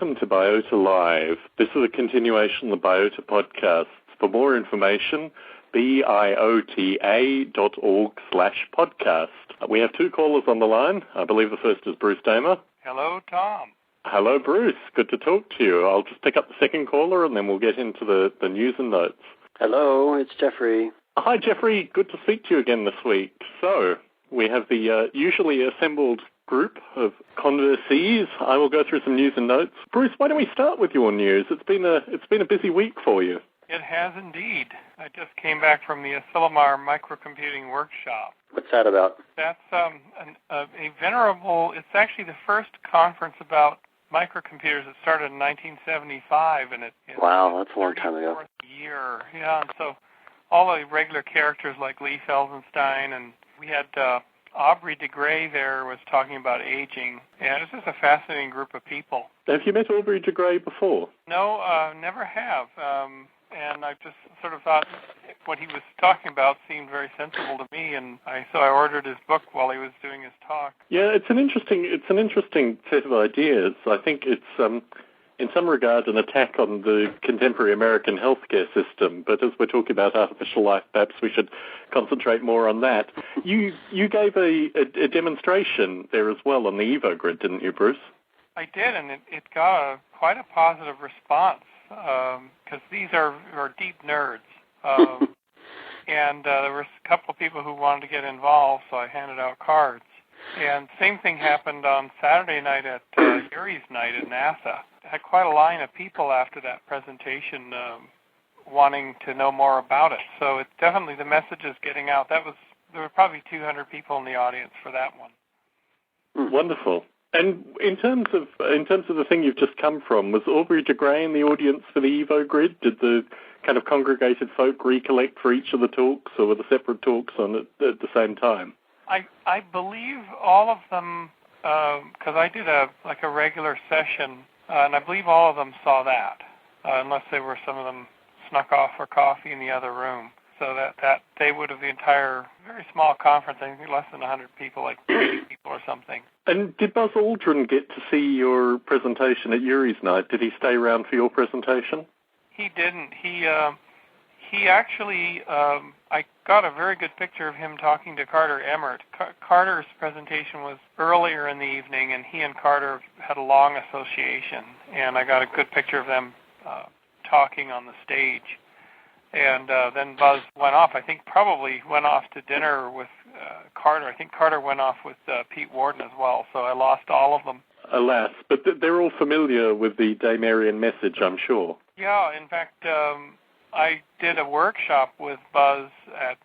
welcome to Biota Live. This is a continuation of the Biota podcast. For more information, biota.org/podcast. We have two callers on the line. I believe the first is Bruce Damer. Hello, Tom. Hello, Bruce. Good to talk to you. I'll just pick up the second caller and then we'll get into the news and notes. Hello, it's Jeffrey. Hi, Jeffrey. Good to speak to you again this week. So, we have the usually assembled group of conversees. I will go through some news and notes. Bruce, why don't we start with your news? It's been a busy week for you. It has indeed. I just came back from the Asilomar microcomputing workshop. What's that about? That's a venerable, it's actually the first conference about microcomputers that started in 1975, and wow, that's a long time ago. Year, yeah, and so all the regular characters like Lee Felsenstein, and we had Aubrey de Grey there was talking about aging, and it's just a fascinating group of people. Have you met Aubrey de Grey before? No, never have. And I just sort of thought what he was talking about seemed very sensible to me, and so I ordered his book while he was doing his talk. Yeah, it's an interesting set of ideas. I think it's in some regard an attack on the contemporary American healthcare system. But as we're talking about artificial life, perhaps we should concentrate more on that. You gave a demonstration there as well on the EvoGrid, didn't you, Bruce? I did, and it got quite a positive response. Because these are deep nerds. And there were a couple of people who wanted to get involved, so I handed out cards. And same thing happened on Saturday night at Yuri's night at NASA. I had quite a line of people after that presentation wanting to know more about it. So it's definitely the message is getting out. There were probably 200 people in the audience for that one. Wonderful. And in terms of the thing you've just come from, was Aubrey de Grey in the audience for the EvoGrid? Did the kind of congregated folk recollect for each of the talks, or were the separate talks on at the same time? I believe all of them, because I did a regular session, and I believe all of them saw that, unless some of them snuck off for coffee in the other room. So that they would have the entire very small conference, I think less than 100 people, like 30 people or something. And did Buzz Aldrin get to see your presentation at Yuri's night? Did he stay around for your presentation? He didn't. He actually, I got a very good picture of him talking to Carter Emmert. Carter's presentation was earlier in the evening, and he and Carter had a long association, and I got a good picture of them talking on the stage. And then Buzz went off. I think probably went off to dinner with Carter. I think Carter went off with Pete Warden as well, so I lost all of them. Alas, but they're all familiar with the Damerian message, I'm sure. Yeah, in fact, I did a workshop with Buzz at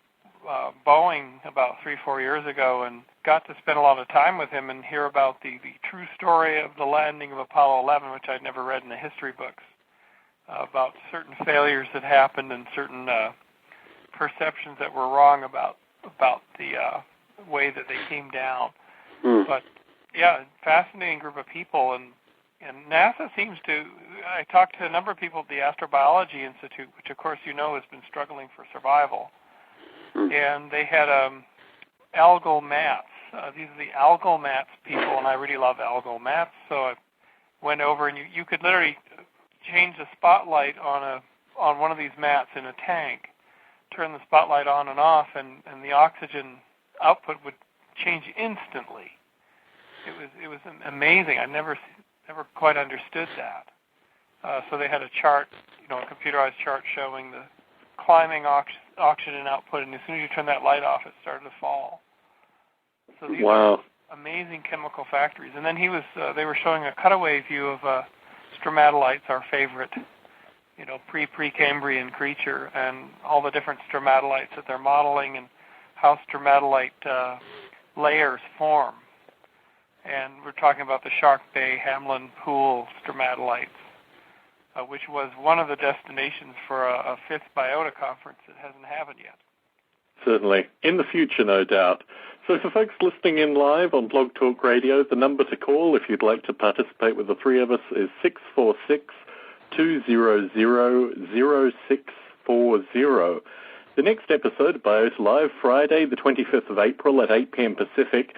Boeing about 3-4 years ago and got to spend a lot of time with him and hear about the true story of the landing of Apollo 11, which I'd never read in the history books. About certain failures that happened and certain perceptions that were wrong about the way that they came down. But yeah, fascinating group of people, and NASA seems to. I talked to a number of people at the Astrobiology Institute, which of course you know has been struggling for survival, and they had algal mats. These are the algal mats people, and I really love algal mats, so I went over and you could literally change the spotlight on one of these mats in a tank, turn the spotlight on and off, and the oxygen output would change instantly. It was amazing. I never quite understood that. So they had a chart, a computerized chart showing the climbing oxygen output, and as soon as you turn that light off, it started to fall. So these are amazing chemical factories. And then they were showing a cutaway view of stromatolites, our favorite, pre-Precambrian creature, and all the different stromatolites that they're modeling and how stromatolite layers form. And we're talking about the Shark Bay Hamlin Pool stromatolites, which was one of the destinations for a fifth Biota conference that hasn't happened yet. Certainly. In the future, no doubt. So for folks listening in live on Blog Talk Radio, the number to call if you'd like to participate with the three of us is 646-200-0640. The next episode of Biota Live, Friday, the 25th of April at 8 p.m. Pacific,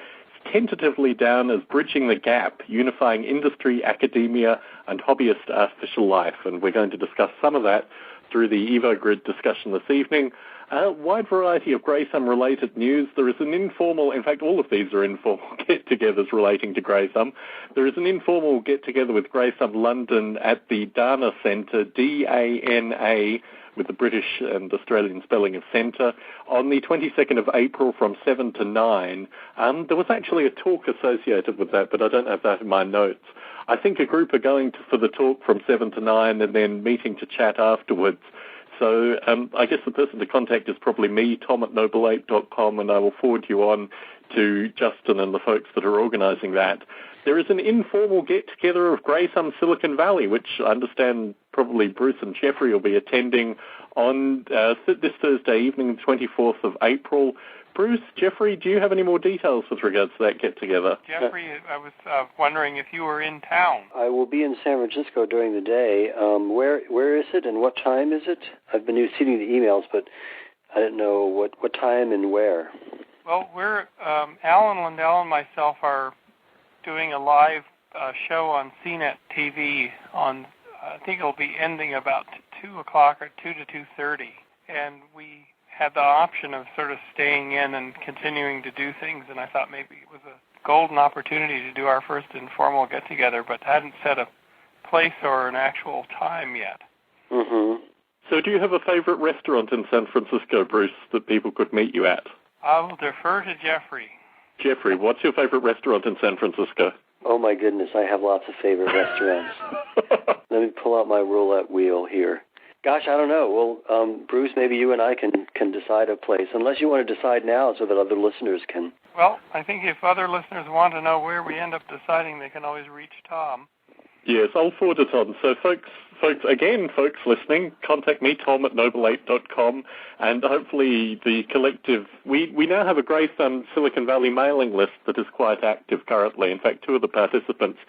tentatively down as bridging the gap, unifying industry, academia, and hobbyist artificial life. And we're going to discuss some of that through the EvoGrid discussion this evening. A wide variety of Grey-Thumb-related news. There is an informal, in fact, all of these are informal get-togethers relating to Grey-Thumb. There is an informal get-together with Grey-Thumb London at the Dana Centre, D-A-N-A, with the British and Australian spelling of centre, on the 22nd of April from 7 to 9. There was actually a talk associated with that, but I don't have that in my notes. I think a group are going for the talk from 7 to 9 and then meeting to chat afterwards. So I guess the person to contact is probably me, tom@noble8.com, and I will forward you on to Justin and the folks that are organising that. There is an informal get-together of Grey-Thumb Silicon Valley, which I understand probably Bruce and Jeffrey will be attending on this Thursday evening, the 24th of April. Bruce, Jeffrey, do you have any more details with regards to that get-together? Jeffrey, I was wondering if you were in town. I will be in San Francisco during the day. Where is it and what time is it? I've been receiving the emails, but I didn't know what time and where. Well, we're Alan Lindell and myself are doing a live show on CNET TV on, I think it'll be ending about 2 o'clock or 2 to 2:30, and we had the option of sort of staying in and continuing to do things, and I thought maybe it was a golden opportunity to do our first informal get-together, but hadn't set a place or an actual time yet. Mm-hmm. So do you have a favorite restaurant in San Francisco, Bruce, that people could meet you at? I will defer to Jeffrey. Jeffrey, what's your favorite restaurant in San Francisco? Oh, my goodness, I have lots of favorite restaurants. Let me pull out my roulette wheel here. Gosh, I don't know. Well, Bruce, maybe you and I can decide a place, unless you want to decide now so that other listeners can. Well, I think if other listeners want to know where we end up deciding, they can always reach Tom. Yes, I'll forward it on. So, folks listening, contact me, tom@noble8.com, and hopefully the collective... We now have a Grey-Thumb Silicon Valley mailing list that is quite active currently. In fact, 2 of the participants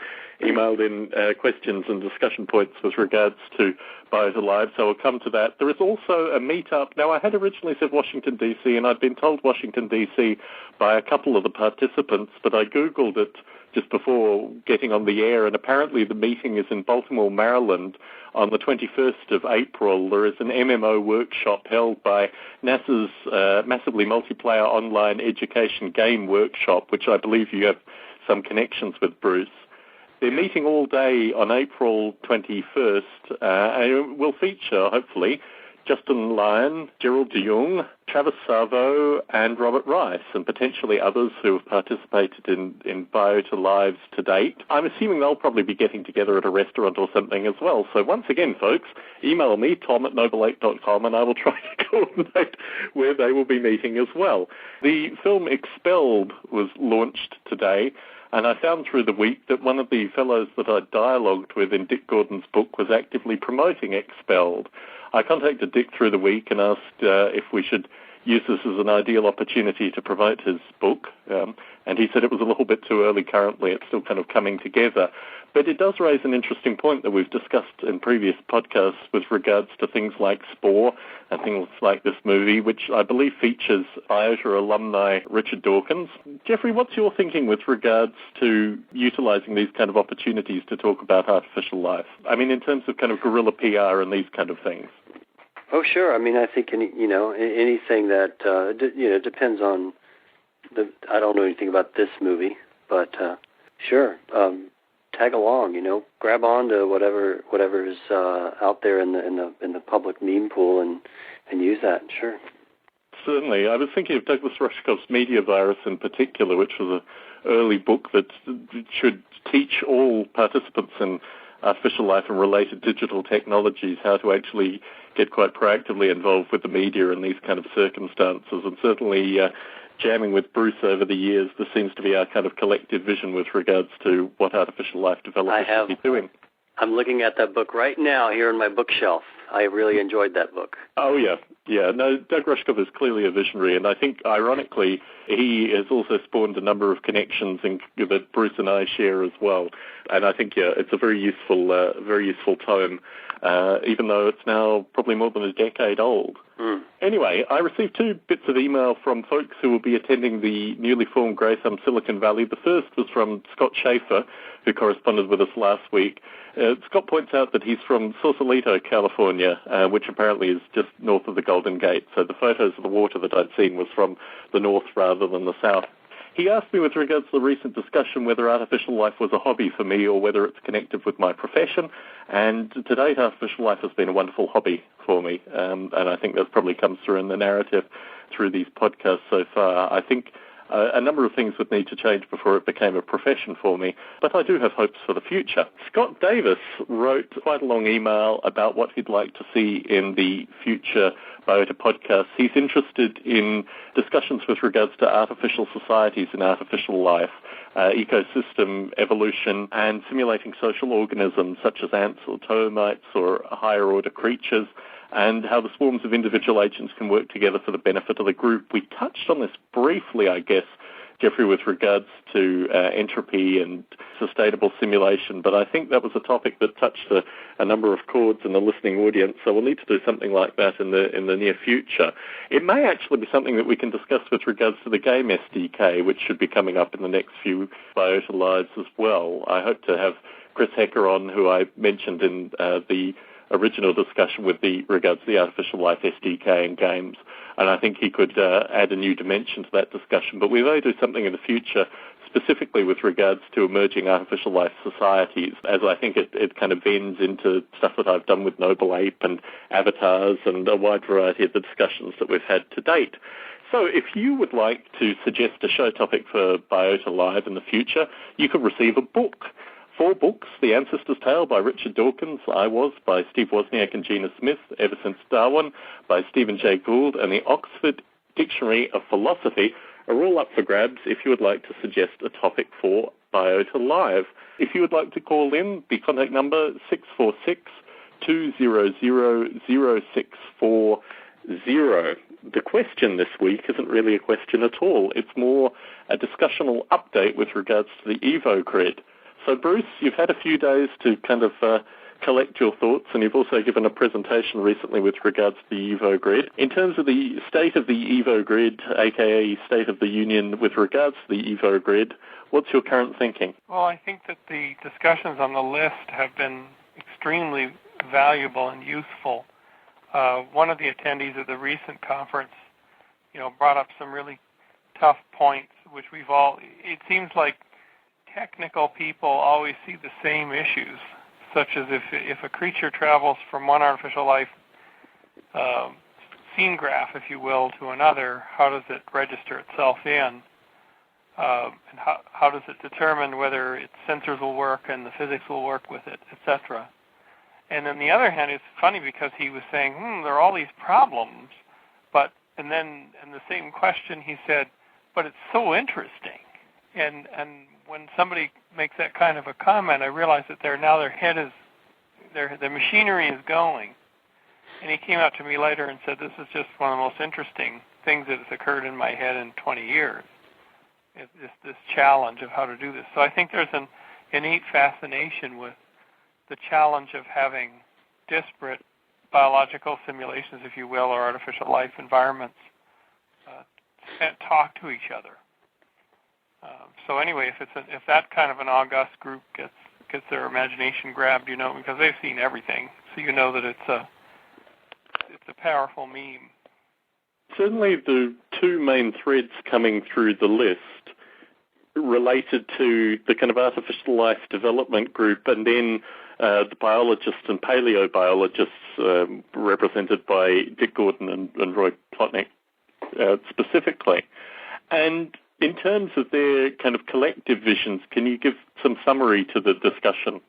emailed in questions and discussion points with regards to Biota Live, so we'll come to that. There is also a meetup. Now, I had originally said Washington, D.C., and I'd been told Washington, D.C. by a couple of the participants, but I Googled it just before getting on the air, and apparently the meeting is in Baltimore, Maryland, on the 21st of April. There is an MMO workshop held by NASA's massively multiplayer online education game workshop, which I believe you have some connections with, Bruce. They're meeting all day on April 21st, and will feature, hopefully, Justin Lyon, Gerald DeJong, Travis Savo, and Robert Rice, and potentially others who have participated in Biota Lives to date. I'm assuming they'll probably be getting together at a restaurant or something as well. So once again, folks, email me, tom@noble8.com, and I will try to coordinate where they will be meeting as well. The film Expelled was launched today, and I found through the week that one of the fellows that I dialogued with in Dick Gordon's book was actively promoting Expelled. I contacted Dick through the week and asked if we should use this as an ideal opportunity to promote his book, and he said it was a little bit too early currently. It's still kind of coming together. But it does raise an interesting point that we've discussed in previous podcasts with regards to things like Spore and things like this movie, which I believe features Biota alumni Richard Dawkins. Jeffrey, what's your thinking with regards to utilizing these kind of opportunities to talk about artificial life? I mean, in terms of kind of guerrilla PR and these kind of things. Oh, sure. I mean, I think anything that depends on I don't know anything about this movie, but sure. Tag along, grab on to whatever is out there in the public meme pool and use that. Sure. Certainly. I was thinking of Douglas Rushkoff's Media Virus in particular, which was an early book that should teach all participants in artificial life and related digital technologies how to actually get quite proactively involved with the media in these kind of circumstances. And certainly jamming with Bruce over the years, this seems to be our kind of collective vision with regards to what artificial life developers should be doing. I'm looking at that book right now here on my bookshelf. I really enjoyed that book. Oh, yeah. Yeah, no, Doug Rushkoff is clearly a visionary, and I think, ironically, he has also spawned a number of connections that Bruce and I share as well. And I think, yeah, it's a very useful tome, even though it's now probably more than a decade old. Anyway, I received 2 bits of email from folks who will be attending the newly formed Grey Thumb Silicon Valley. The first was from Scott Schaefer, who corresponded with us last week. Scott points out that he's from Sausalito, California, which apparently is just north of the Golden Gate. So the photos of the water that I'd seen was from the north rather than the south. He asked me with regards to the recent discussion whether artificial life was a hobby for me or whether it's connected with my profession. And to date, artificial life has been a wonderful hobby for me. And I think that probably comes through in the narrative through these podcasts so far. I think a number of things would need to change before it became a profession for me, but I do have hopes for the future. Scott Davis wrote quite a long email about what he'd like to see in the future Biota podcasts. He's interested in discussions with regards to artificial societies and artificial life, ecosystem evolution, and simulating social organisms such as ants or termites or higher-order creatures, and how the swarms of individual agents can work together for the benefit of the group. We touched on this briefly, I guess, Jeffrey, with regards to entropy and sustainable simulation, but I think that was a topic that touched a number of chords in the listening audience, so we'll need to do something like that in the near future. It may actually be something that we can discuss with regards to the game SDK, which should be coming up in the next few Biota Lives as well. I hope to have Chris Hecker on, who I mentioned in the original discussion with regards to the artificial life SDK and games, and I think he could add a new dimension to that discussion. But we may do something in the future specifically with regards to emerging artificial life societies, as I think it kind of bends into stuff that I've done with Noble Ape and avatars and a wide variety of the discussions that we've had to date. So if you would like to suggest a show topic for Biota Live in the future, you could receive a book. 4 books: The Ancestor's Tale by Richard Dawkins, I Was by Steve Wozniak and Gina Smith, Ever Since Darwin by Stephen Jay Gould, and the Oxford Dictionary of Philosophy are all up for grabs if you would like to suggest a topic for Biota Live. If you would like to call in, the contact number 646-200-0640. The question this week isn't really a question at all. It's more a discussional update with regards to the EvoGrid. So, Bruce, you've had a few days to kind of collect your thoughts, and you've also given a presentation recently with regards to the EvoGrid. In terms of the state of the EvoGrid, aka State of the Union with regards to the EvoGrid, what's your current thinking? Well, I think that the discussions on the list have been extremely valuable and useful. One of the attendees at the recent conference, brought up some really tough points, which it seems like technical people always see the same issues, such as if a creature travels from one artificial life scene graph, if you will, to another, how does it register itself in? And how does it determine whether its sensors will work and the physics will work with it, etc.? And on the other hand, it's funny because he was saying, there are all these problems, and then in the same question he said, but it's so interesting. And when somebody makes that kind of a comment, I realize that their machinery is going. And he came out to me later and said, this is just one of the most interesting things that has occurred in my head in 20 years, this challenge of how to do this. So I think there's an innate fascination with the challenge of having disparate biological simulations, if you will, or artificial life environments talk to each other. So anyway, if that kind of an august group gets their imagination grabbed, because they've seen everything, so that it's a powerful meme. Certainly, the 2 main threads coming through the list related to the kind of artificial life development group, and then the biologists and paleobiologists represented by Dick Gordon and Roy Plotnick specifically. And in terms of their kind of collective visions, can you give some summary to the discussion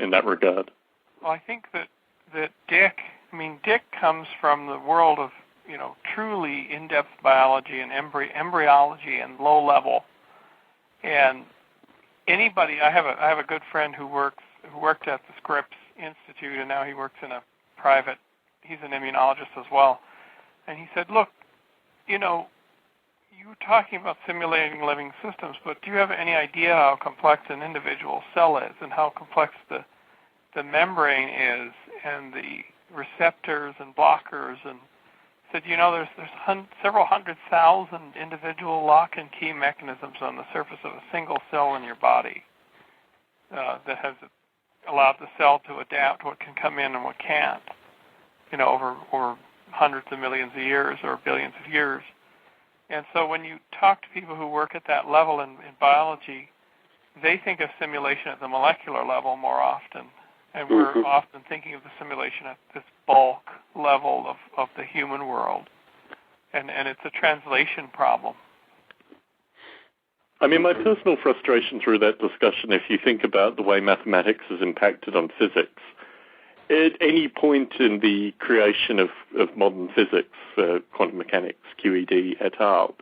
in that regard? Well, I think that Dick comes from the world of, truly in-depth biology and embryology and low level. And anybody, I have a good friend who worked at the Scripps Institute, and now he works in a private he's an immunologist as well. And he said, look, you know, you were talking about simulating living systems, but do you have any idea how complex an individual cell is and how complex the membrane is and the receptors and blockers? And said, you know, there's several 100,000 individual lock and key mechanisms on the surface of a single cell in your body that has allowed the cell to adapt what can come in and what can't, you know, over hundreds of millions of years or billions of years. And so when you talk to people who work at that level in biology, they think of simulation at the molecular level more often. And we're often thinking of the simulation at this bulk level of the human world. And it's a translation problem. I mean, my personal frustration through that discussion, if you think about the way mathematics has impacted on physics, at any point in the creation of modern physics, quantum mechanics, QED et al.,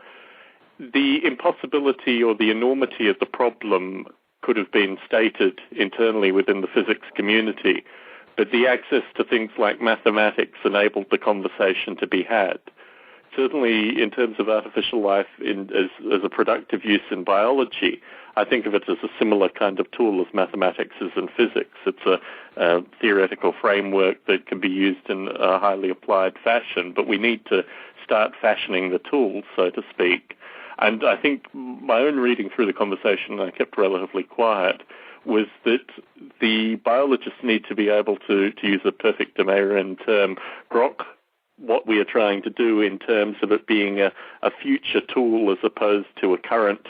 the impossibility or the enormity of the problem could have been stated internally within the physics community, but the access to things like mathematics enabled the conversation to be had. Certainly, in terms of artificial life as a productive use in biology, I think of it as a similar kind of tool as mathematics is in physics. It's a theoretical framework that can be used in a highly applied fashion, but we need to start fashioning the tools, so to speak. And I think my own reading through the conversation, and I kept relatively quiet, was that the biologists need to be able to use a perfect American term, grok what we are trying to do in terms of it being a future tool as opposed to a current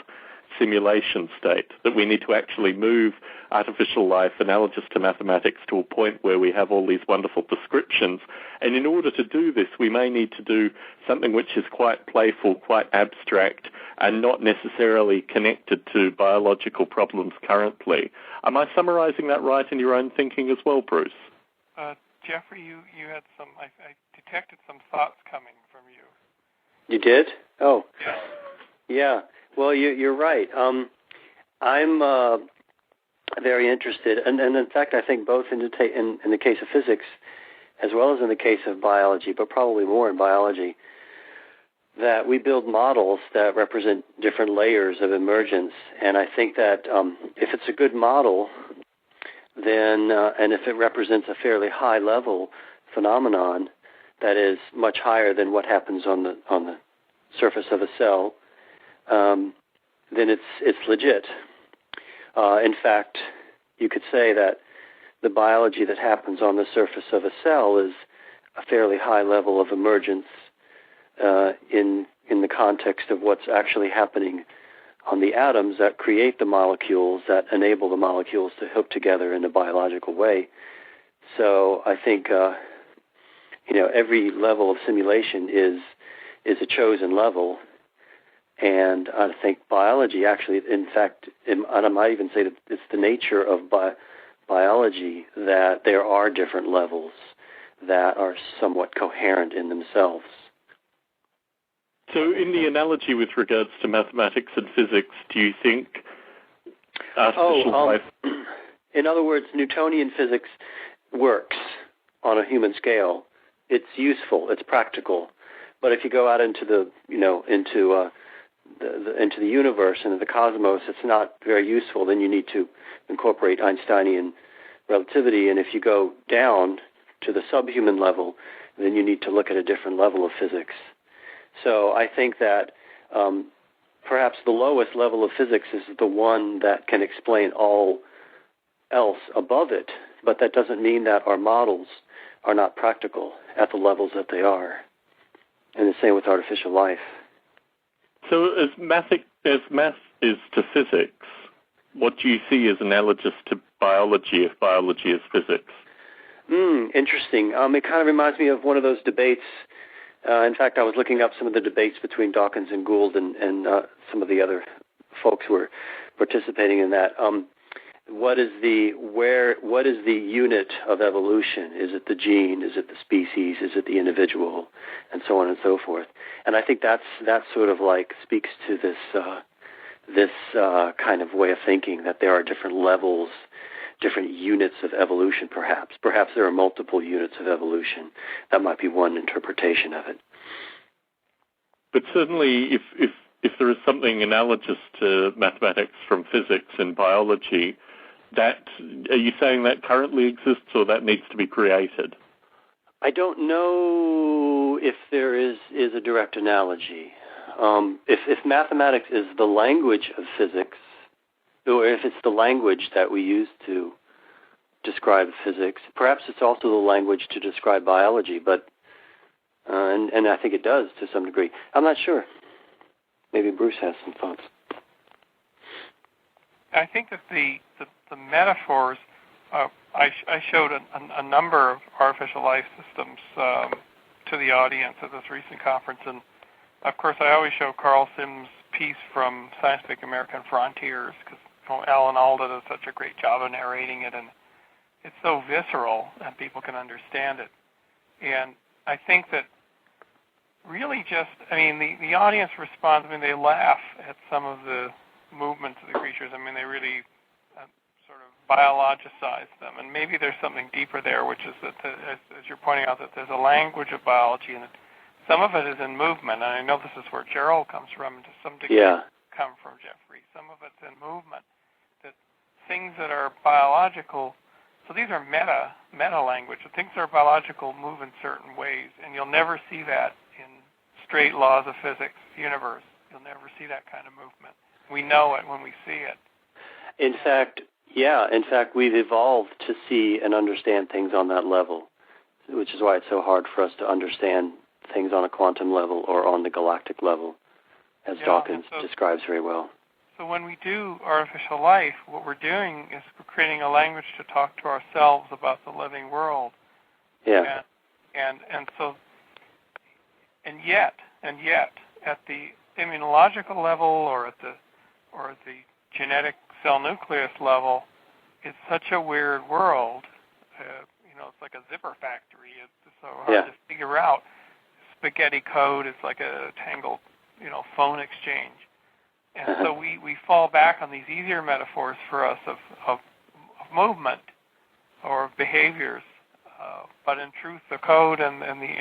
simulation state, that we need to actually move artificial life analogous to mathematics to a point where we have all these wonderful descriptions. And in order to do this, we may need to do something which is quite playful, quite abstract, and not necessarily connected to biological problems currently. Am I summarizing that right in your own thinking as well, Bruce? Jeffrey, you had some, I detected some thoughts coming from you. You did? Oh. Yeah. Yeah. Well, you're right. I'm very interested, and in fact, I think both in the case of physics as well as in the case of biology, but probably more in biology, that we build models that represent different layers of emergence. And I think that if it's a good model, then and if it represents a fairly high level phenomenon that is much higher than what happens on the surface of a cell, then it's legit. In fact, you could say that the biology that happens on the surface of a cell is a fairly high level of emergence in the context of what's actually happening on the atoms that create the molecules, that enable the molecules to hook together in a biological way. So I think every level of simulation is a chosen level. And I think biology actually, in fact, and I might even say that it's the nature of biology that there are different levels that are somewhat coherent in themselves. So in the analogy with regards to mathematics and physics, do you think artificial life... In other words, Newtonian physics works on a human scale. It's useful, it's practical. But if you go out into the universe and the cosmos, it's not very useful. Then you need to incorporate Einsteinian relativity. And if you go down to the subhuman level, then you need to look at a different level of physics. So I think that perhaps the lowest level of physics is the one that can explain all else above it, but that doesn't mean that our models are not practical at the levels that they are. And the same with artificial life. So as math is to physics, what do you see as analogous to biology if biology is physics? Interesting. It kind of reminds me of one of those debates. In fact, I was looking up some of the debates between Dawkins and Gould and some of the other folks who were participating in that. What is the unit of evolution? Is it the gene? Is it the species? Is it the individual? And so on and so forth. And I think that sort of like speaks to this kind of way of thinking, that there are different levels different units of evolution, perhaps. Perhaps there are multiple units of evolution. That might be one interpretation of it. But certainly, if there is something analogous to mathematics from physics and biology, are you saying that currently exists or that needs to be created? I don't know if there is a direct analogy. If mathematics is the language of physics, or if it's the language that we use to describe physics, perhaps it's also the language to describe biology, but and I think it does to some degree. I'm not sure. Maybe Bruce has some thoughts. I think that the metaphors, I showed a number of artificial life systems to the audience at this recent conference, and of course I always show Carl Sims' piece from Scientific American Frontiers, because Alan Alda does such a great job of narrating it, and it's so visceral and people can understand it. And I think that really the audience responds, they laugh at some of the movements of the creatures. They really sort of biologicize them. And maybe there's something deeper there, which is that, as you're pointing out, that there's a language of biology, and some of it is in movement. And I know this is where Gerald comes from, and to some degree come from Jeffrey. Some of it's in movement, that things that are biological, so these are meta language. The things that are biological move in certain ways, and you'll never see that in straight laws of physics universe. You'll never see that kind of movement. We know it when we see it. In fact, we've evolved to see and understand things on that level, which is why it's so hard for us to understand things on a quantum level or on the galactic level, as Dawkins describes very well. So when we do artificial life, what we're doing is we're creating a language to talk to ourselves about the living world. Yeah. And yet, at the immunological level or at the genetic cell nucleus level, it's such a weird world. It's like a zipper factory. It's so hard to figure out. Spaghetti code is like a tangled, phone exchange. And so we fall back on these easier metaphors for us of movement or behaviors. But in truth, the code and the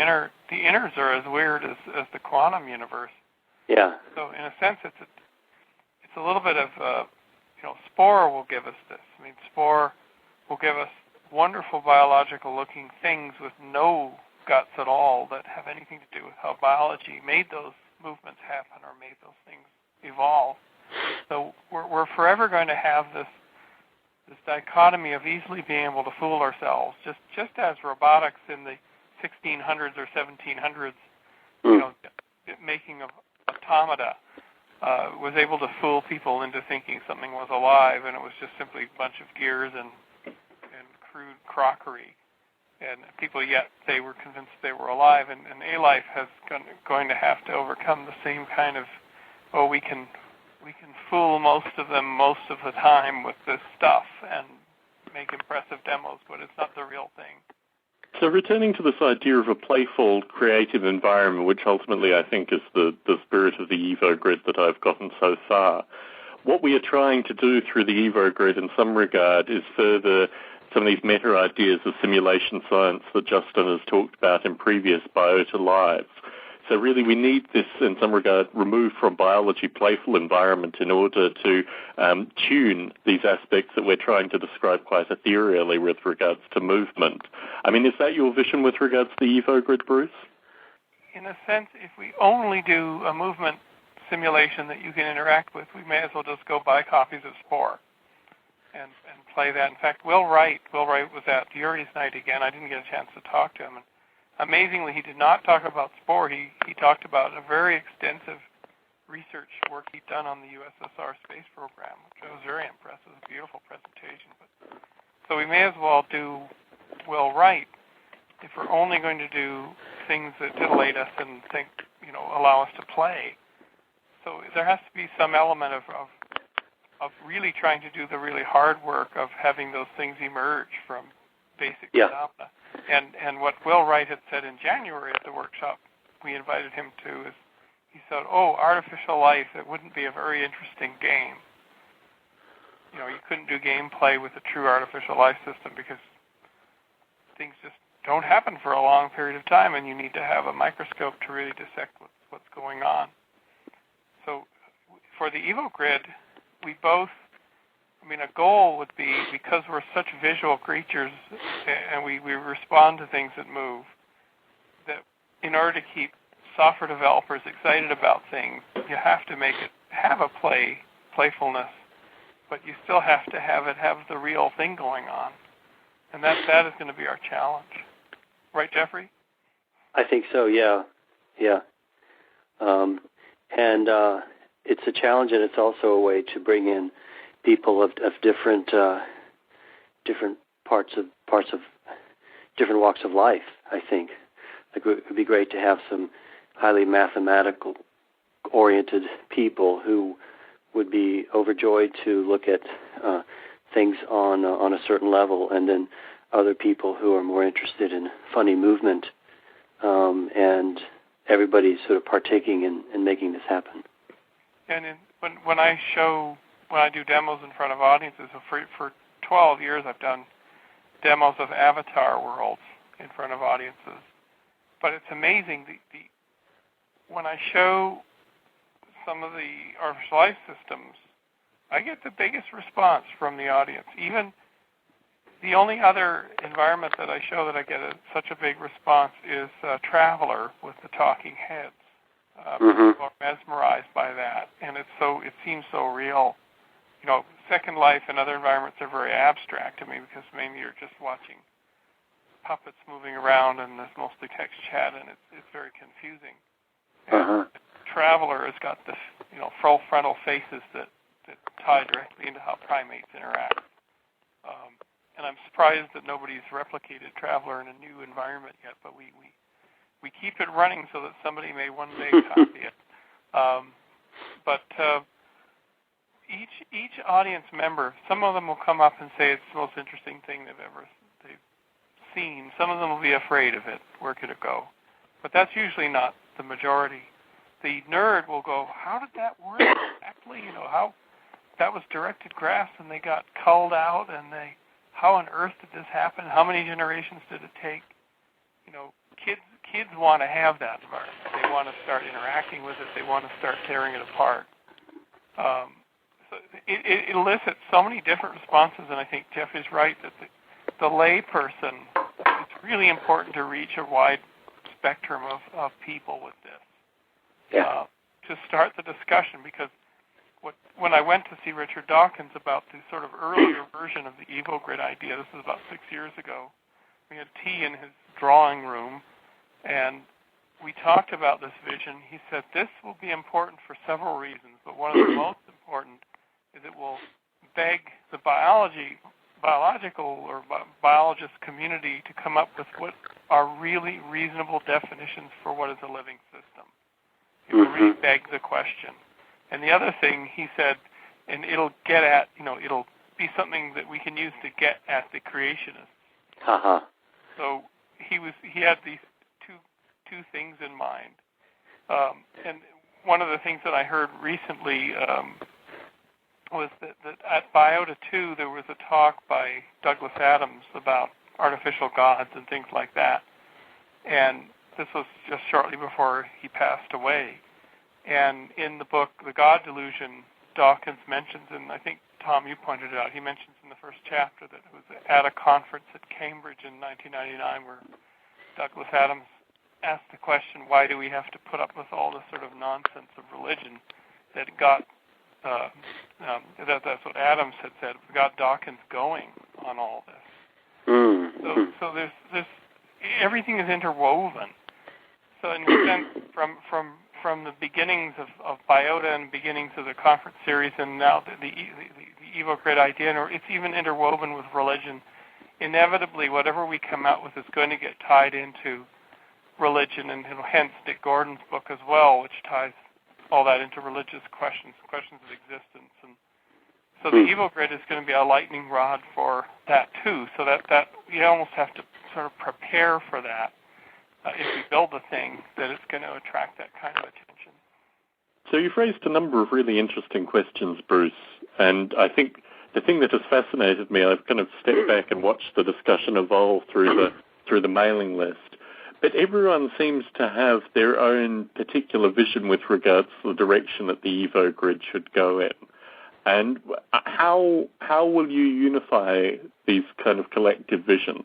inners are as weird as the quantum universe. Yeah. So in a sense, it's a little bit of Spore will give us this. Spore will give us wonderful biological-looking things with no guts at all that have anything to do with how biology made those movements happen or made those things evolve. So we're forever going to have this dichotomy of easily being able to fool ourselves, just as robotics in the 1600s or 1700s, making of automata, was able to fool people into thinking something was alive, and it was just simply a bunch of gears and crude crockery. And people, yet they were convinced they were alive. And A-Life has going to have to overcome the same kind of, we can fool most of them most of the time with this stuff and make impressive demos, but it's not the real thing. So returning to this idea of a playful, creative environment, which ultimately I think is the spirit of the EvoGrid that I've gotten so far, what we are trying to do through the EvoGrid in some regard is further some of these meta ideas of simulation science that Justin has talked about in previous Biota Lives. So really we need this, in some regard, removed from biology playful environment in order to tune these aspects that we're trying to describe quite ethereally with regards to movement. Is that your vision with regards to the EvoGrid, Bruce? In a sense, if we only do a movement simulation that you can interact with, we may as well just go buy copies of Spore and play that. In fact, Will Wright was at Yuri's night again. I didn't get a chance to talk to him. And amazingly, he did not talk about Spore. He talked about a very extensive research work he'd done on the USSR space program, which I was very impressed with. A beautiful presentation. So we may as well do Will Wright if we're only going to do things that titillate us and allow us to play. So there has to be some element of really trying to do the really hard work of having those things emerge from basic phenomena. And what Will Wright had said in January at the workshop we invited him to is, he said, artificial life, it wouldn't be a very interesting game. You couldn't do gameplay with a true artificial life system because things just don't happen for a long period of time, and you need to have a microscope to really dissect what's going on. So for the EvoGrid, we both, a goal would be, because we're such visual creatures and we respond to things that move, that in order to keep software developers excited about things, you have to make it have a playfulness, but you still have to have it have the real thing going on. And that is going to be our challenge. Right, Jeffrey? I think so, yeah. And it's a challenge, and it's also a way to bring in people of different parts of different walks of life, I think. Like, it would be great to have some highly mathematical-oriented people who would be overjoyed to look at things on a certain level, and then other people who are more interested in funny movement, and everybody's sort of partaking in making this happen. And when I do demos in front of audiences, for 12 years I've done demos of avatar worlds in front of audiences. But it's amazing, when I show some of the artificial life systems, I get the biggest response from the audience. Even the only other environment that I show that I get such a big response is Traveler with the talking heads. People are mesmerized by that, and it seems so real. Second Life and other environments are very abstract to me because maybe you're just watching puppets moving around and there's mostly text chat, and it's very confusing. Traveler has got this, full frontal faces that tie directly into how primates interact. And I'm surprised that nobody's replicated Traveler in a new environment yet, but we keep it running so that somebody may one day copy it. But each audience member, some of them will come up and say it's the most interesting thing they've seen. Some of them will be afraid of it. Where could it go? But that's usually not the majority. The nerd will go, how did that work exactly? How that was directed graphs and they got culled out, and how on earth did this happen? How many generations did it take? Kids want to have that environment. They want to start interacting with it. They want to start tearing it apart. So it elicits so many different responses, and I think Jeff is right that the lay person, it's really important to reach a wide spectrum of people with this. Yeah. To start the discussion, because when I went to see Richard Dawkins about the sort of earlier version of the EvoGrid idea, this was about 6 years ago, we had tea in his drawing room, and we talked about this vision. He said this will be important for several reasons, but one of the most important is it will beg the biological or biologist community to come up with what are really reasonable definitions for what is a living system. It will really beg the question. And the other thing he said, and it'll get at, it'll be something that we can use to get at the creationists. So he had these two things in mind. And one of the things that I heard recently was that at Biota 2 there was a talk by Douglas Adams about artificial gods and things like that. And this was just shortly before he passed away. And in the book, The God Delusion, Dawkins mentions, and I think, Tom, you pointed it out, he mentions in the first chapter that it was at a conference at Cambridge in 1999 where Douglas Adams asked the question, why do we have to put up with all this sort of nonsense of religion that got, that's what Adams had said, got Dawkins going on all this. So there's everything is interwoven. So in a sense, from the beginnings of Biota and beginnings of the conference series, and now the EvoGrid idea, and it's even interwoven with religion. Inevitably, whatever we come out with is going to get tied into religion, and hence Dick Gordon's book as well, which ties all that into religious questions of existence. And so the EvoGrid is going to be a lightning rod for that too. So that you almost have to sort of prepare for that. If we build the thing, that it's going to attract that kind of attention. So you've raised a number of really interesting questions, Bruce, and I think the thing that has fascinated me, I've kind of stepped back and watched the discussion evolve through the mailing list. But everyone seems to have their own particular vision with regards to the direction that the EvoGrid should go in. And how will you unify these kind of collective visions?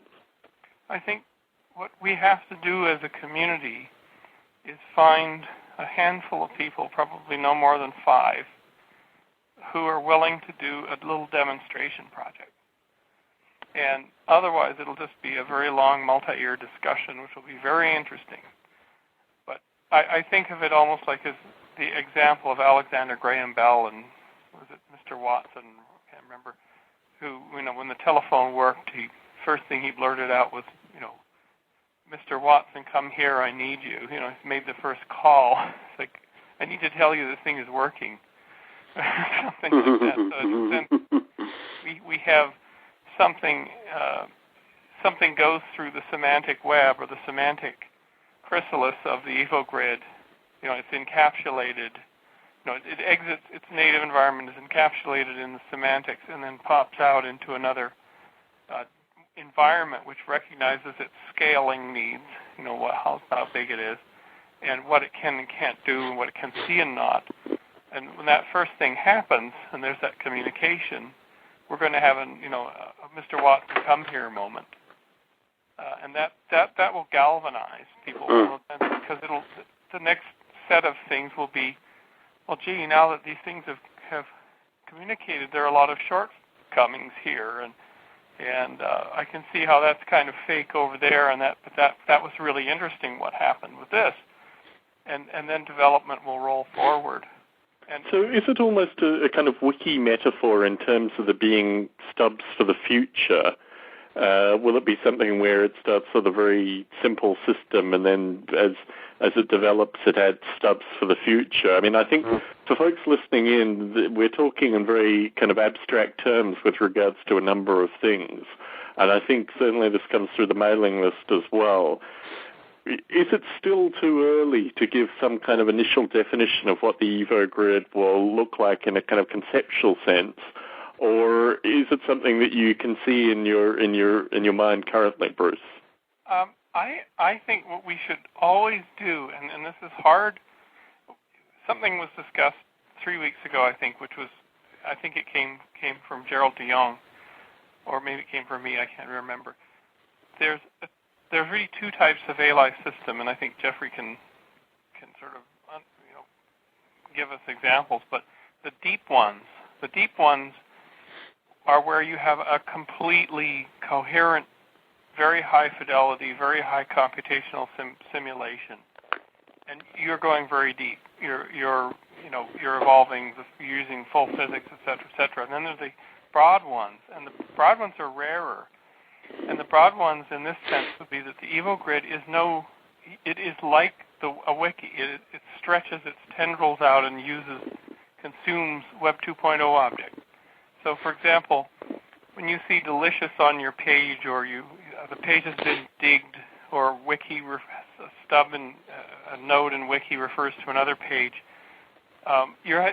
I think what we have to do as a community is find a handful of people, probably no more than 5, who are willing to do a little demonstration project. And otherwise, it'll just be a very long, multi-year discussion, which will be very interesting. But I think of it almost like as the example of Alexander Graham Bell and, was it Mr. Watson? I can't remember. Who, when the telephone worked, first thing he blurted out was, Mr. Watson, come here, I need you. He made the first call. It's like, I need to tell you this thing is working. Something like that. So in a sense, we have something goes through the semantic web or the semantic chrysalis of the EvoGrid. It's encapsulated. It exits its native environment, is encapsulated in the semantics, and then pops out into another environment which recognizes its scaling needs. How big it is, and what it can and can't do, and what it can see and not. And when that first thing happens, and there's that communication, we're going to have a Mr. Watson come here moment, and that will galvanize people because the next set of things will be, well, gee, now that these things have communicated, there are a lot of shortcomings here, and I can see how that's kind of fake over there, and that was really interesting what happened with this, and then development will roll forward. And so is it almost a kind of wiki metaphor in terms of the being stubs for the future? Will it be something where it starts with a very simple system and then as it develops it adds stubs for the future? I mean, I think for folks listening in, we're talking in very kind of abstract terms with regards to a number of things. And I think certainly this comes through the mailing list as well. Is it still too early to give some kind of initial definition of what the EvoGrid will look like in a kind of conceptual sense, or is it something that you can see in your mind currently, Bruce? I think what we should always do, and this is hard. Something was discussed 3 weeks ago, I think, it came from Gerald de Jong, or maybe it came from me. I can't remember. There's really 2 types of ALI system, and I think Jeffrey can sort of give us examples. But the deep ones are where you have a completely coherent, very high fidelity, very high computational simulation, and you're going very deep. You're evolving, using full physics, et cetera, and then there's the broad ones, and the broad ones are rarer. And the broad ones, in this sense, would be that the EvoGrid it is like a wiki. It stretches its tendrils out and consumes Web 2.0 objects. So, for example, when you see delicious on your page, or the page has been digged, or wiki, a stub in a node in wiki refers to another page,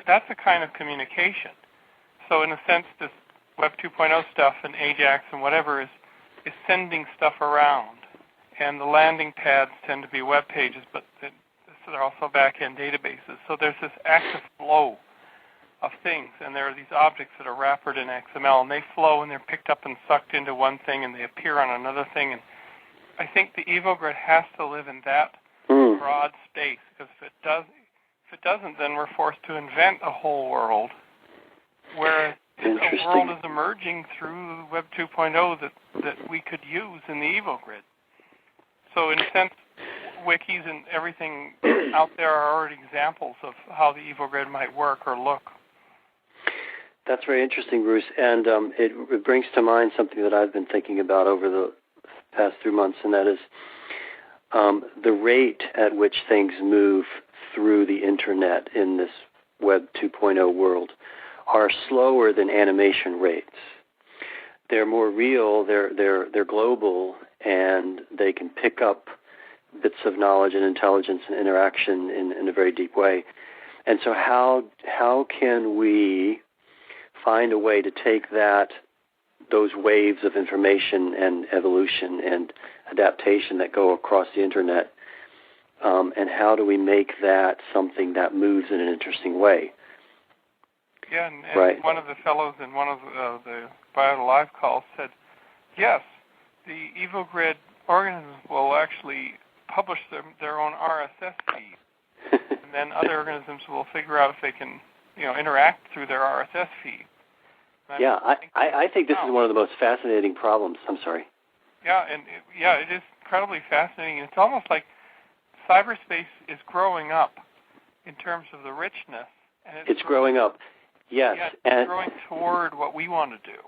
that's a kind of communication. So, in a sense, this Web 2.0 stuff and AJAX and whatever is sending stuff around, and the landing pads tend to be web pages, but they're also back-end databases. So there's this active flow of things, and there are these objects that are wrapped in XML, and they flow, and they're picked up and sucked into one thing, and they appear on another thing. And I think the EvoGrid has to live in that broad space, because if it doesn't, then we're forced to invent a whole world where a world is emerging through Web 2.0 that we could use in the EvoGrid. So in a sense, wikis and everything out there are already examples of how the EvoGrid might work or look. That's very interesting, Bruce, and it brings to mind something that I've been thinking about over the past 3 months, and that is the rate at which things move through the Internet in this Web 2.0 world are slower than animation rates. They're more real, they're global, and they can pick up bits of knowledge and intelligence and interaction in a very deep way. And so how can we find a way to take those waves of information and evolution and adaptation that go across the internet, and how do we make that something that moves in an interesting way? Yeah, and right. One of the fellows in one of the Biota Live calls said, yes, the EvoGrid organisms will actually publish their own RSS feed, and then other organisms will figure out if they can, interact through their RSS feed. Yeah, I think this is one of the most fascinating problems. I'm sorry. Yeah, it is incredibly fascinating. It's almost like cyberspace is growing up in terms of the richness. And it's growing up, yes. Yeah, it's growing toward what we want to do.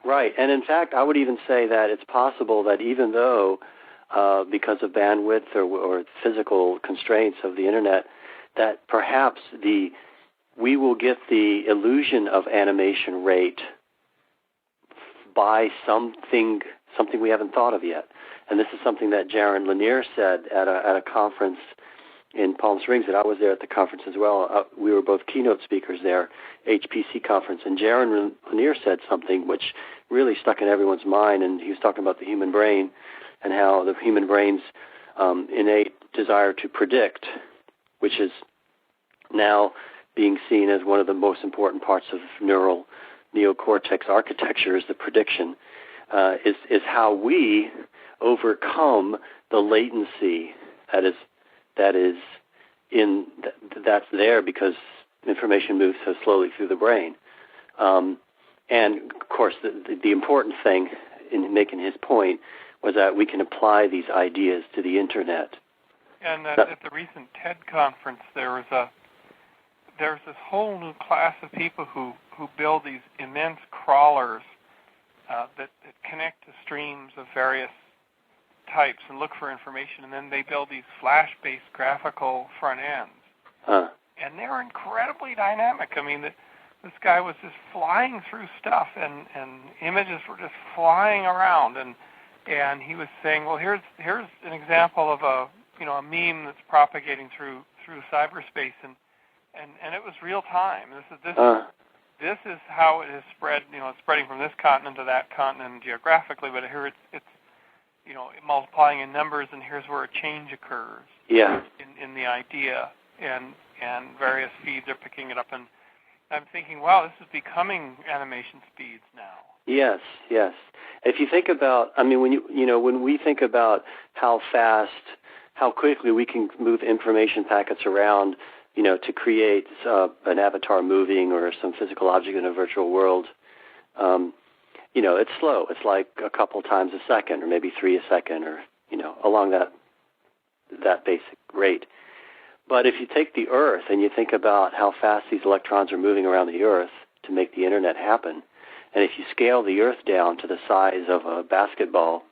Right, and in fact, I would even say that it's possible that even though, because of bandwidth or physical constraints of the internet, that perhaps we will get the illusion of animation rate by something we haven't thought of yet. And this is something that Jaron Lanier said at a conference in Palm Springs, and I was there at the conference as well. We were both keynote speakers there, HPC conference, and Jaron Lanier said something which really stuck in everyone's mind, and he was talking about the human brain and how the human brain's innate desire to predict, which is now being seen as one of the most important parts of neural neocortex architecture, is the prediction, is how we overcome the latency that's there because information moves so slowly through the brain. And of course, the important thing in making his point was that we can apply these ideas to the internet. And at the recent TED conference, there's this whole new class of people who build these immense crawlers that connect to streams of various types and look for information, and then they build these flash-based graphical front ends. And they're incredibly dynamic. I mean, this guy was just flying through stuff, and images were just flying around, and he was saying, well, here's an example of a meme that's propagating through cyberspace, and it was real time. This is how it has spread. It's spreading from this continent to that continent geographically, but here it's multiplying in numbers, and here's where a change occurs. Yeah. In the idea, and various feeds are picking it up, and I'm thinking, wow, this is becoming animation speeds now. Yes. If you think about, when we think about how quickly we can move information packets around, to create an avatar moving or some physical object in a virtual world, it's slow. It's like a couple times a second, or maybe 3 a second, or along that basic rate. But if you take the Earth and you think about how fast these electrons are moving around the Earth to make the internet happen, and if you scale the Earth down to the size of a basketball,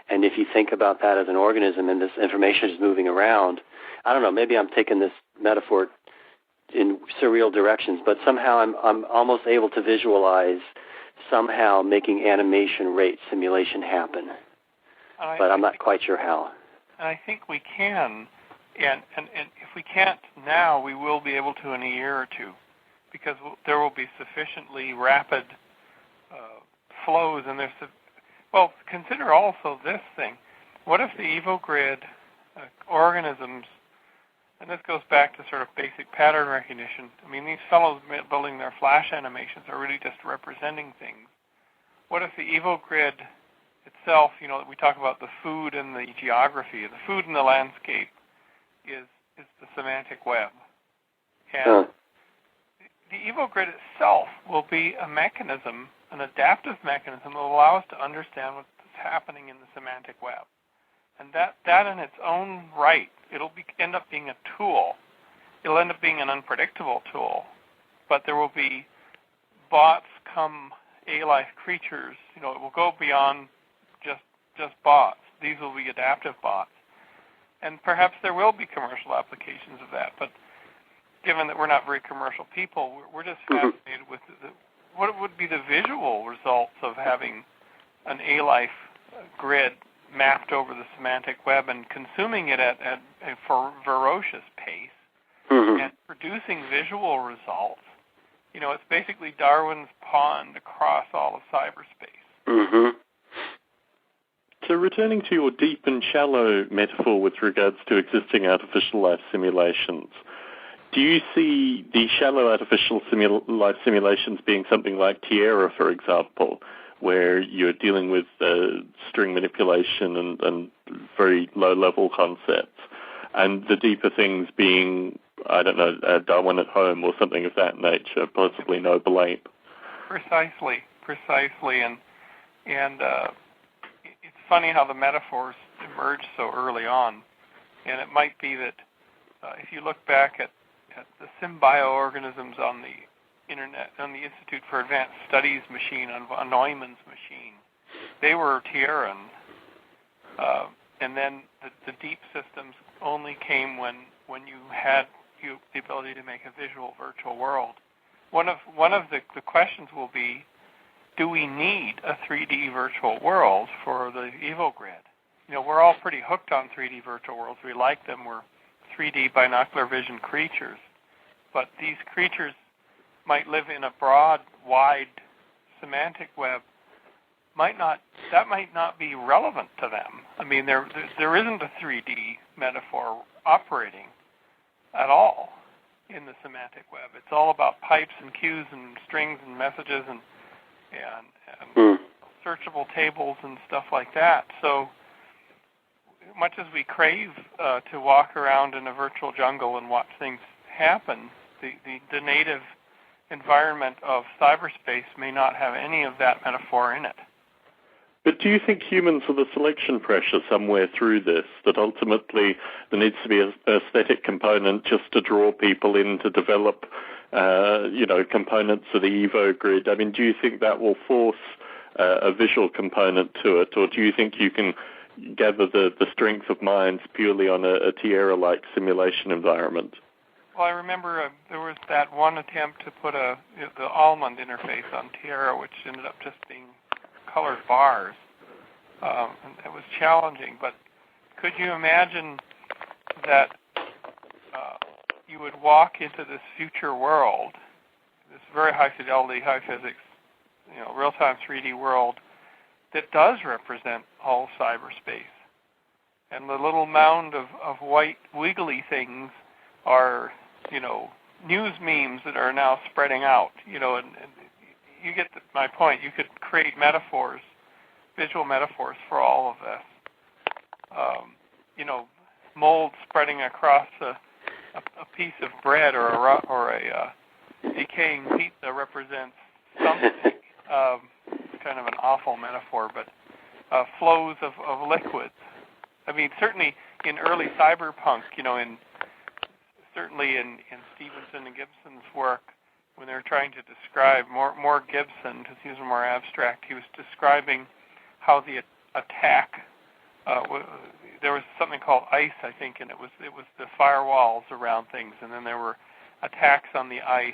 and if you think about that as an organism and this information is moving around, I don't know, maybe I'm taking this metaphor in surreal directions, but somehow I'm almost able to visualize somehow making animation rate simulation happen. But I'm not quite sure how. And I think we can, and if we can't now, we will be able to in a year or two, because there will be sufficiently rapid flows, and well, consider also this thing. What if the EvoGrid organisms, and this goes back to sort of basic pattern recognition. I mean, these fellows building their flash animations are really just representing things. What if the EvoGrid itself, we talk about the food and the geography, the food and the landscape is the semantic web. And the EvoGrid itself will be a mechanism, an adaptive mechanism that will allow us to understand what's happening in the semantic web. And that in its own right, it'll end up being a tool. It'll end up being an unpredictable tool, but there will be bots come A-life creatures. It will go beyond just bots. These will be adaptive bots. And perhaps there will be commercial applications of that, but given that we're not very commercial people, we're just fascinated with what would be the visual results of having an A-life grid mapped over the semantic web and consuming it at a ferocious pace and producing visual results It's basically Darwin's pond across all of cyberspace. Mm-hmm. So returning to your deep and shallow metaphor with regards to existing artificial life simulations, do you see the shallow artificial life simulations being something like Tierra, for example, where you're dealing with string manipulation and very low-level concepts, and the deeper things being, I don't know, Darwin at home or something of that nature, possibly Noble Ape? Precisely, and it's funny how the metaphors emerge so early on, and it might be that if you look back at the symbioorganisms on the Internet, on the Institute for Advanced Studies machine, on Neumann's machine, they were Tierran, and then the deep systems only came when you had the ability to make a visual virtual world. One of the questions will be, do we need a 3D virtual world for the EvoGrid? We're all pretty hooked on 3D virtual worlds. We like them. We're 3D binocular vision creatures. But these creatures might live in a broad, wide semantic web. That might not be relevant to them. I mean, there isn't a 3D metaphor operating at all in the semantic web. It's all about pipes and queues and strings and messages and searchable tables and stuff like that. So much as we crave to walk around in a virtual jungle and watch things happen, the native environment of cyberspace may not have any of that metaphor in it. But do you think humans are the selection pressure somewhere through this, that ultimately there needs to be an aesthetic component just to draw people in to develop, components of the EvoGrid? I mean, do you think that will force a visual component to it, or do you think you can gather the strength of minds purely on a Tierra-like simulation environment? Well, I remember there was that one attempt to put the almond interface on Tierra, which ended up just being colored bars. And it was challenging, but could you imagine that you would walk into this future world, this very high fidelity, high physics, real-time 3D world that does represent all cyberspace, and the little mound of white wiggly things are news memes that are now spreading out, and you get my point. You could create metaphors, visual metaphors for all of this. Mold spreading across a piece of bread or a decaying pizza represents something. Kind of an awful metaphor, but flows of liquids. I mean, certainly in early cyberpunk, certainly in Stevenson and Gibson's work, when they were trying to describe more Gibson, because he was more abstract, he was describing how the attack. There was something called ice, I think, and it was the firewalls around things, and then there were attacks on the ice,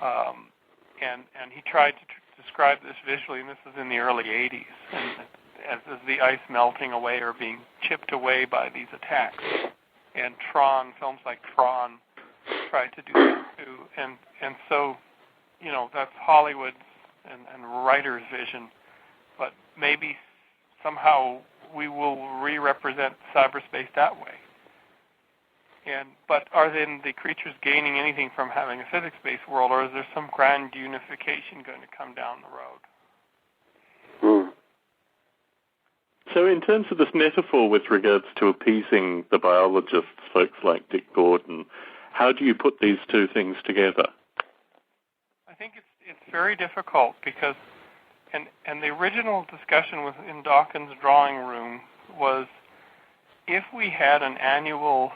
and he tried to describe this visually, and this is in the early 80s, and as the ice melting away or being chipped away by these attacks. And films like Tron tried to do that too. And so, that's Hollywood's and writer's vision. But maybe somehow we will re-represent cyberspace that way. But are then the creatures gaining anything from having a physics-based world, or is there some grand unification going to come down the road? So in terms of this metaphor with regards to appeasing the biologists, folks like Dick Gordon, how do you put these two things together? I think it's very difficult because, and the original discussion was in Dawkins' drawing room was, if we had an annual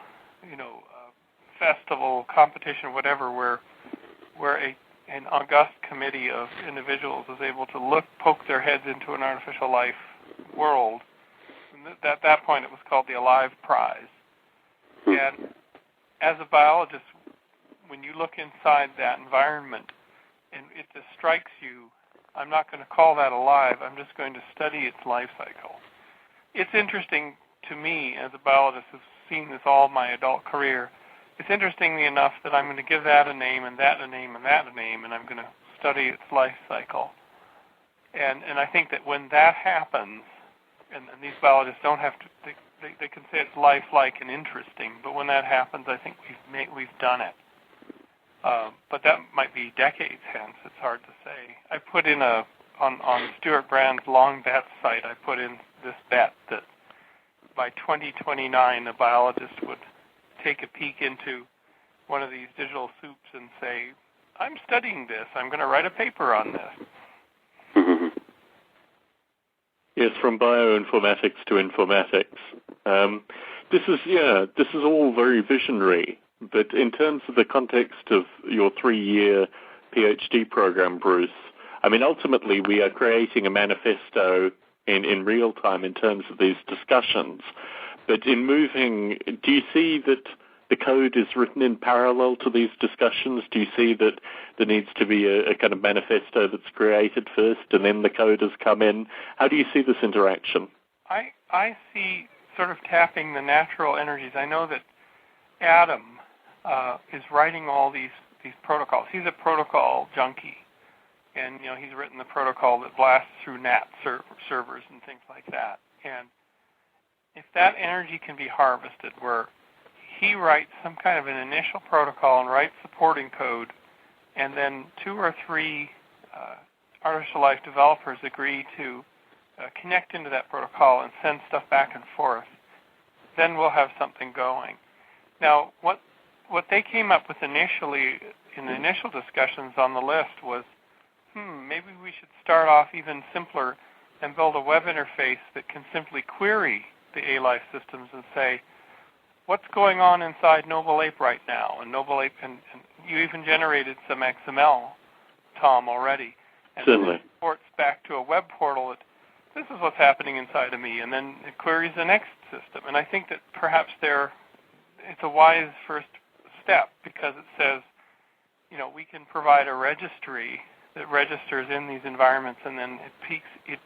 festival, competition, whatever, where an august committee of individuals is able to poke their heads into an artificial life world. And at that point, it was called the Alive Prize. And as a biologist, when you look inside that environment, and it just strikes you, I'm not going to call that alive. I'm just going to study its life cycle. It's interesting to me as a biologist who's seen this all my adult career it's interestingly enough that I'm going to give that a name and that a name and that a name, and I'm going to study its life cycle. And I think that when that happens, and these biologists don't have to, they can say it's lifelike and interesting, but when that happens, I think we've done it. But that might be decades hence. It's hard to say. I put in on Stuart Brand's Long Bets site, I put in this bet that by 2029, a biologist would take a peek into one of these digital soups and say, I'm studying this. I'm going to write a paper on this. Yes, from bioinformatics to informatics. This is all very visionary. But in terms of the context of your 3-year PhD program, Bruce, I mean, ultimately we are creating a manifesto in real time in terms of these discussions. But in moving, do you see that the code is written in parallel to these discussions? Do you see that there needs to be a kind of manifesto that's created first and then the code has come in? How do you see this interaction? I see sort of tapping the natural energies. I know that Adam is writing all these protocols. He's a protocol junkie, and he's written the protocol that blasts through NAT servers and things like that. And if that energy can be harvested, where he writes some kind of an initial protocol and writes supporting code, and then 2 or 3 artificial life developers agree to connect into that protocol and send stuff back and forth, then we'll have something going. Now, what they came up with initially in the initial discussions on the list was, maybe we should start off even simpler and build a web interface that can simply query the A-Life systems and say, what's going on inside Noble Ape right now? And Noble Ape, and you even generated some XML, Tom, already. And certainly. It reports back to a web portal that this is what's happening inside of me, and then it queries the next system. And I think that perhaps it's a wise first step, because it says, we can provide a registry that registers in these environments, and then it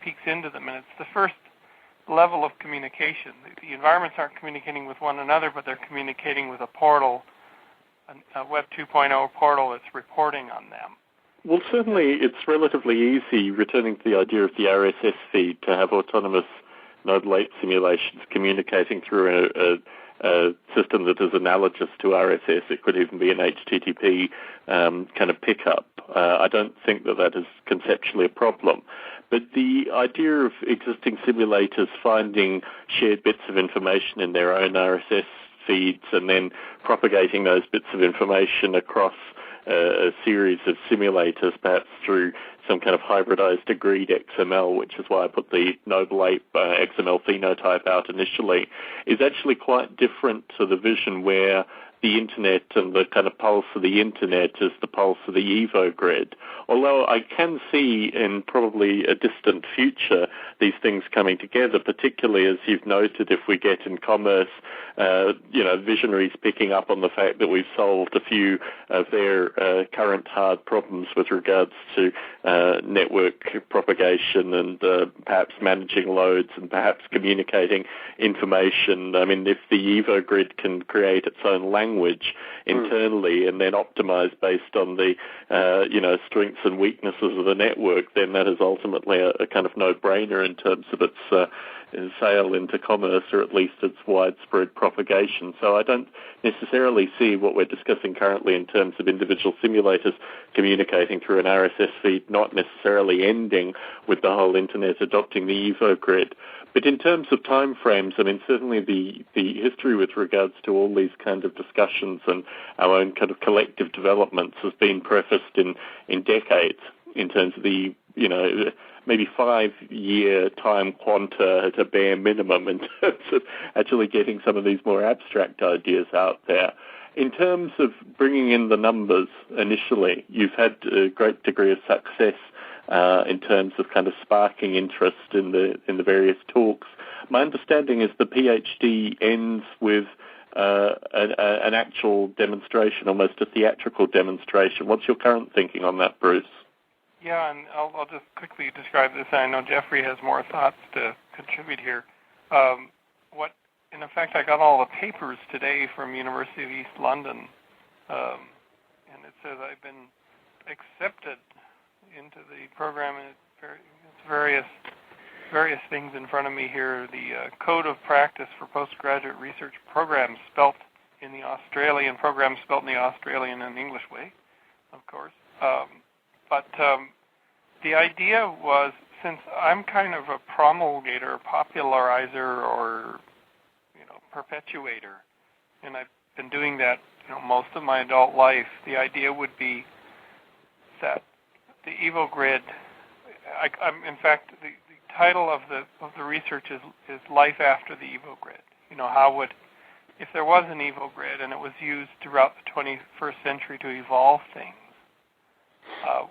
peeks into them. And it's the first level of communication. The environments aren't communicating with one another, but they're communicating with a portal, a Web 2.0 portal that's reporting on them. Well, certainly it's relatively easy, returning to the idea of the RSS feed, to have autonomous Noble Ape simulations communicating through a system that is analogous to RSS. It could even be an HTTP kind of pickup. I don't think that is conceptually a problem. But the idea of existing simulators finding shared bits of information in their own RSS feeds and then propagating those bits of information across a series of simulators, perhaps through some kind of hybridized agreed XML, which is why I put the Noble Ape XML phenotype out initially, is actually quite different to the vision where the Internet and the kind of pulse of the Internet is the pulse of the EvoGrid. Although I can see in probably a distant future these things coming together, particularly as you've noted, if we get in commerce, visionaries picking up on the fact that we've solved a few of their current hard problems with regards to network propagation and perhaps managing loads and perhaps communicating information. I mean, if the EvoGrid can create its own language internally and then optimize based on the strengths and weaknesses of the network, then that is ultimately a kind of no-brainer in terms of its sale into commerce, or at least its widespread propagation. So I don't necessarily see what we're discussing currently in terms of individual simulators communicating through an RSS feed not necessarily ending with the whole Internet adopting the EvoGrid. But in terms of time frames, I mean, certainly the history with regards to all these kind of discussions and our own kind of collective developments has been prefaced in decades in terms of the, maybe 5-year time quanta at a bare minimum in terms of actually getting some of these more abstract ideas out there. In terms of bringing in the numbers initially, you've had a great degree of success in terms of kind of sparking interest in the various talks. My understanding is the PhD ends with an actual demonstration, almost a theatrical demonstration. What's your current thinking on that, Bruce? Yeah, and I'll just quickly describe this. I know Jeffrey has more thoughts to contribute here. in fact, I got all the papers today from University of East London, and it says I've been accepted into the program, and it's various things in front of me here. The Code of Practice for Postgraduate Research Programs, spelt in the Australian program, spelt in the Australian and English way, of course. But the idea was, since I'm kind of a promulgator, popularizer, or perpetuator, and I've been doing that most of my adult life, the idea would be that the EvoGrid, in fact, the title of the research is Life After the EvoGrid. How would, if there was an EvoGrid and it was used throughout the 21st century to evolve things,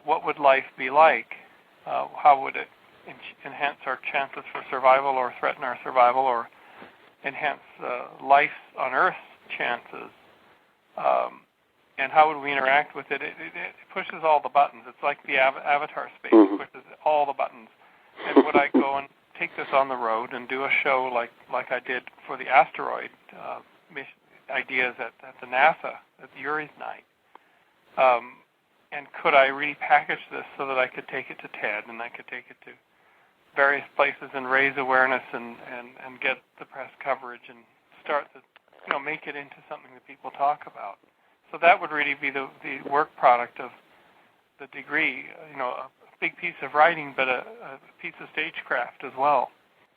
what would life be like? How would it enhance our chances for survival, or threaten our survival, or enhance life on Earth's chances? And how would we interact with it? It pushes all the buttons. It's like the avatar space. It pushes all the buttons. And would I go and take this on the road and do a show like I did for the asteroid mission ideas at the NASA at the Uri's night? And could I repackage this so that I could take it to TED, and I could take it to various places and raise awareness and get the press coverage and start to make it into something that people talk about? So that would really be the work product of the degree, a big piece of writing, but a piece of stagecraft as well.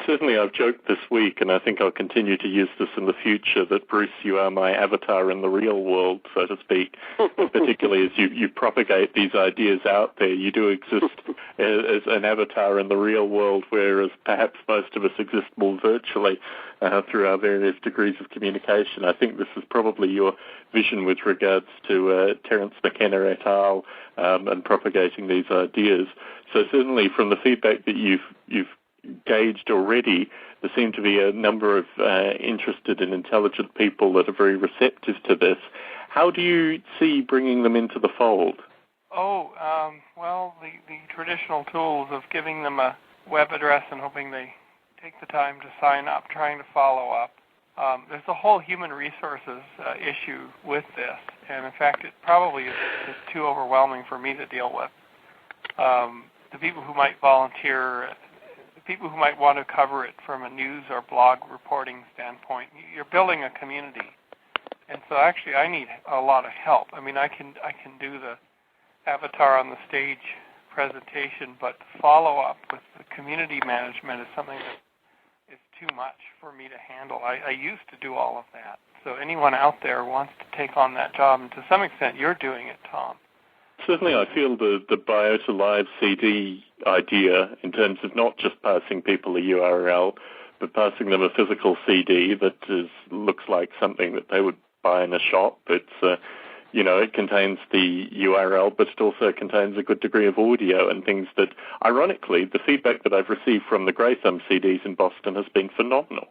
Certainly, I've joked this week, and I think I'll continue to use this in the future, that, Bruce, you are my avatar in the real world, so to speak, particularly as you propagate these ideas out there. You do exist as an avatar in the real world, whereas perhaps most of us exist more virtually through our various degrees of communication. I think this is probably your vision with regards to Terence McKenna et al. And propagating these ideas. So certainly from the feedback that you've gauged already, there seem to be a number of interested and intelligent people that are very receptive to this. How do you see bringing them into the fold? Well, the traditional tools of giving them a web address and hoping they take the time to sign up, trying to follow up. There's a whole human resources issue with this, and in fact it probably is too overwhelming for me to deal with. The people who might volunteer, the people who might want to cover it from a news or blog reporting standpoint, you're building a community. And so actually I need a lot of help. I mean, I can do the avatar on the stage presentation, but follow-up with the community management is something that is too much for me to handle. I used to do all of that. So anyone out there wants to take on that job, and to some extent you're doing it, Tom. Certainly I feel the Biota Live CD idea, in terms of not just passing people a URL, but passing them a physical CD that looks like something that they would buy in a shop. It's it contains the URL, but it also contains a good degree of audio and things that, ironically, the feedback that I've received from the Grey Thumb CDs in Boston has been phenomenal.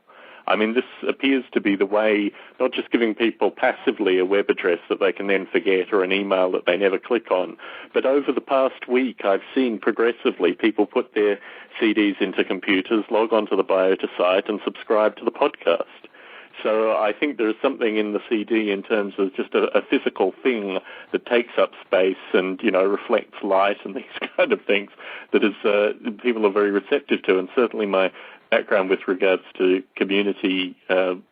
I mean, this appears to be the way, not just giving people passively a web address that they can then forget or an email that they never click on, but over the past week I've seen progressively people put their CDs into computers, log onto the Biota site and subscribe to the podcast. So I think there is something in the CD in terms of just a physical thing that takes up space and, reflects light and these kind of things that is people are very receptive to. And certainly my background with regards to community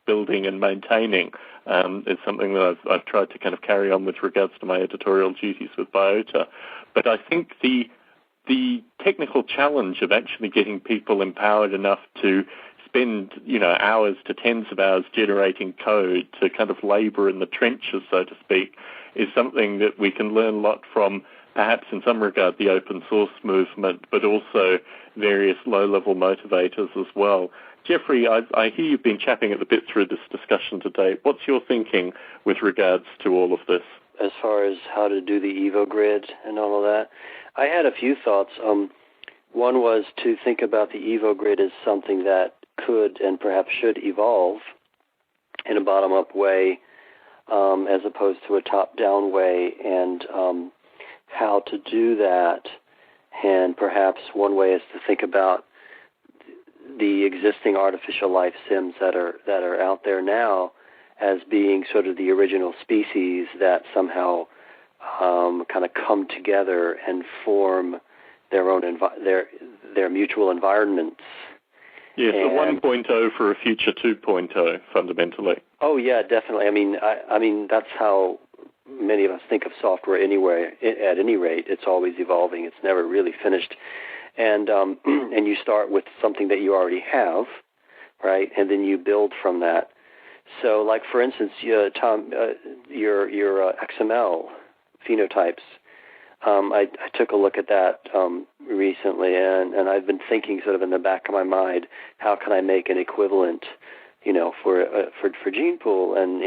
building and maintaining is something that I've tried to kind of carry on with regards to my editorial duties with Biota. But I think the technical challenge of actually getting people empowered enough to spend, hours to tens of hours generating code to kind of labor in the trenches, so to speak, is something that we can learn a lot from, perhaps in some regard, the open source movement, but also various low-level motivators as well. Jeffrey, I hear you've been chapping at the bit through this discussion today. What's your thinking with regards to all of this? As far as how to do the EvoGrid and all of that, I had a few thoughts. One was to think about the EvoGrid as something that could and perhaps should evolve in a bottom-up way as opposed to a top-down way, and how to do that. And perhaps one way is to think about the existing artificial life sims that are out there now as being sort of the original species that somehow kind of come together and form their own their mutual environments. Yes, a 1.0 for a future 2.0, fundamentally. Oh yeah, definitely. I mean that's how many of us think of software anyway. At any rate, it's always evolving. It's never really finished. And and you start with something that you already have, right? And then you build from that. So, like for instance, Tom, your XML phenotypes. I took a look at that recently, and I've been thinking sort of in the back of my mind, how can I make an equivalent, for gene pool, and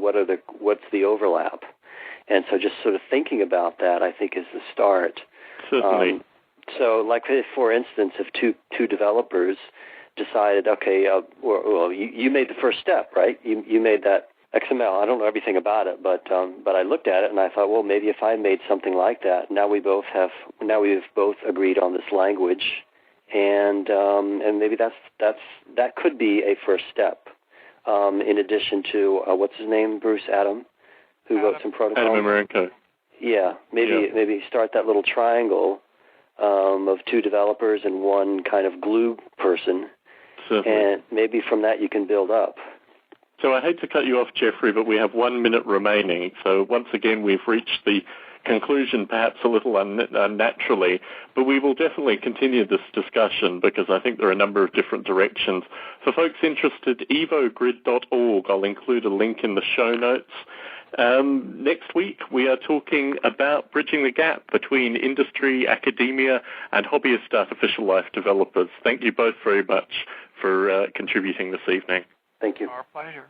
what's the overlap? And so just sort of thinking about that, I think, is the start. Certainly. So, like for instance, if two developers decided, okay, well, you made the first step, right? You made that XML. I don't know everything about it, but I looked at it and I thought, well, maybe if I made something like that, now we've both agreed on this language, and maybe that could be a first step. In addition to what's his name, Bruce Adam, who wrote some protocols. Adam Amarenko. Yeah, maybe start that little triangle of two developers and one kind of glue person. Certainly. And maybe from that you can build up. So I hate to cut you off, Jeffrey, but we have 1 minute remaining. So once again, we've reached the conclusion, perhaps a little unnaturally, but we will definitely continue this discussion because I think there are a number of different directions. For folks interested, EvoGrid.org, I'll include a link in the show notes. Next week, we are talking about bridging the gap between industry, academia, and hobbyist artificial life developers. Thank you both very much for contributing this evening. Thank you. Our pleasure.